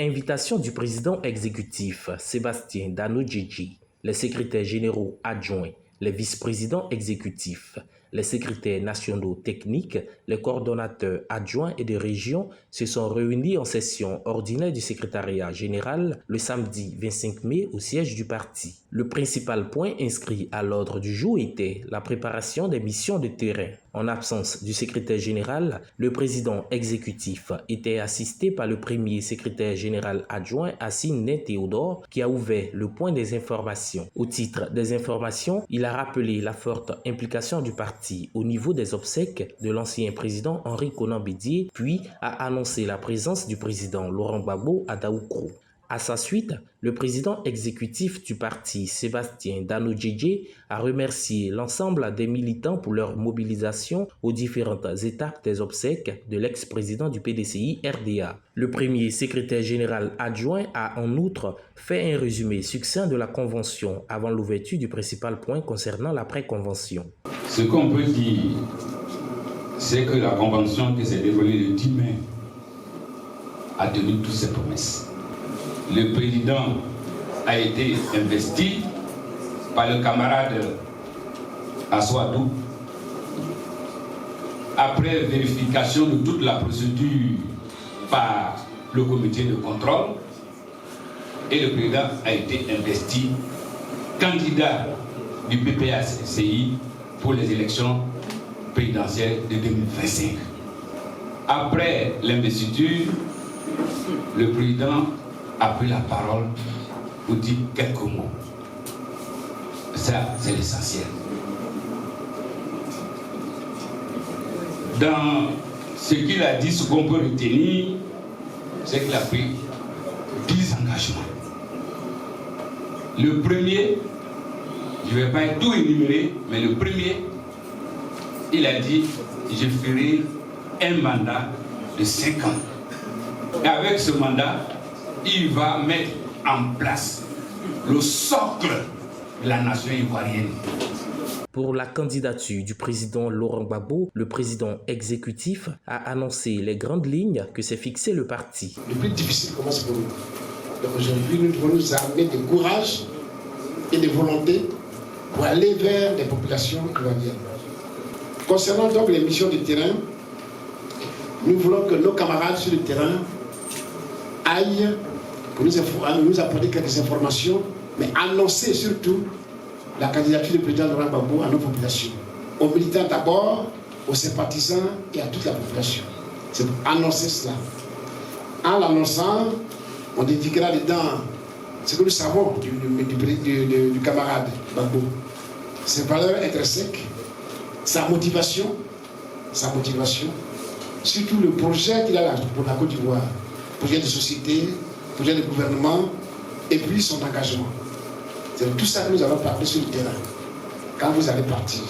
Invitation du président exécutif Sébastien Dano-Djedje, les secrétaires généraux adjoints, les vice-présidents exécutifs, les secrétaires nationaux techniques, les coordonnateurs adjoints et de région se sont réunis en session ordinaire du secrétariat général le samedi 25 mai au siège du parti. Le principal point inscrit à l'ordre du jour était la préparation des missions de terrain. En absence du secrétaire général, le président exécutif était assisté par le premier secrétaire général adjoint Assine Théodore qui a ouvert le point des informations. Au titre des informations, il a rappelé la forte implication du parti au niveau des obsèques de l'ancien président Henri Konan Bédié, puis a annoncé la présence du président Laurent Gbagbo à Daoukro. À sa suite, le président exécutif du parti, Sébastien Dano-Djedje, a remercié l'ensemble des militants pour leur mobilisation aux différentes étapes des obsèques de l'ex-président du PDCI RDA. Le premier secrétaire général adjoint a en outre fait un résumé succinct de la convention avant l'ouverture du principal point concernant l'après-convention. Ce qu'on peut dire, c'est que la convention qui s'est déroulée le 10 mai a tenu toutes ses promesses. Le président a été investi par le camarade Aswadou après vérification de toute la procédure par le comité de contrôle, et le président a été investi candidat du PPACI pour les élections présidentielles de 2025. Après l'investiture, le président a pris la parole pour dire quelques mots. Ça, c'est l'essentiel. Dans ce qu'il a dit, ce qu'on peut retenir, c'est qu'il a pris 10 engagements. Le premier, je ne vais pas tout énumérer, mais le premier, il a dit, je ferai un mandat de 5 ans. Et avec ce mandat, il va mettre en place le socle de la nation ivoirienne. Pour la candidature du président Laurent Gbagbo, le président exécutif a annoncé les grandes lignes que s'est fixé le parti. Le plus difficile commence pour nous. Donc aujourd'hui, nous devons nous armer de courage et de volonté pour aller vers des populations ivoiriennes. Concernant donc les missions de terrain, nous voulons que nos camarades sur le terrain aillent pour nous apporter quelques informations, mais annoncer surtout la candidature du président Laurent Gbagbo à nos populations. Aux militants d'abord, aux sympathisants et à toute la population. C'est pour annoncer cela. En l'annonçant, on indiquera dedans ce que nous savons du camarade Gbagbo. Ses valeurs intrinsèques, sa motivation, surtout le projet qu'il a pour la Côte d'Ivoire, projet de société, projet de gouvernement, et puis son engagement. C'est tout ça que nous allons parler sur le terrain, quand vous allez partir.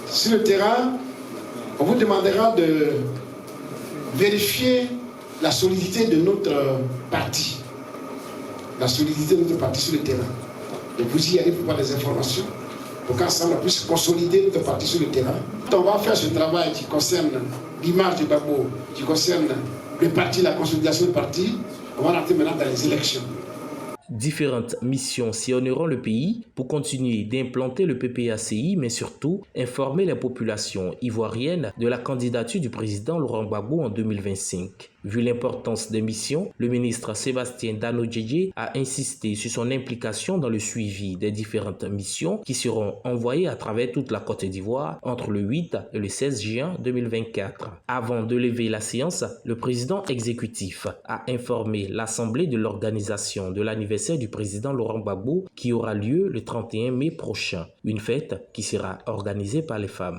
Sur le terrain, on vous demandera de vérifier la solidité de notre parti. La solidité de notre parti sur le terrain. Donc vous y allez pour avoir des informations, pour qu'ensemble on puisse consolider notre parti sur le terrain. On va faire ce travail qui concerne l'image du Gbagbo, qui concerne le parti, la consolidation du parti. On va rentrer maintenant dans les élections. Différentes missions sillonneront le pays pour continuer d'implanter le PPACI, mais surtout informer les populations ivoiriennes de la candidature du président Laurent Gbagbo en 2025. Vu l'importance des missions, le ministre Sébastien Dano-Djedje a insisté sur son implication dans le suivi des différentes missions qui seront envoyées à travers toute la Côte d'Ivoire entre le 8 et le 16 juin 2024. Avant de lever la séance, le président exécutif a informé l'Assemblée de l'organisation de l'anniversaire du président Laurent Gbagbo qui aura lieu le 31 mai prochain, une fête qui sera organisée par les femmes.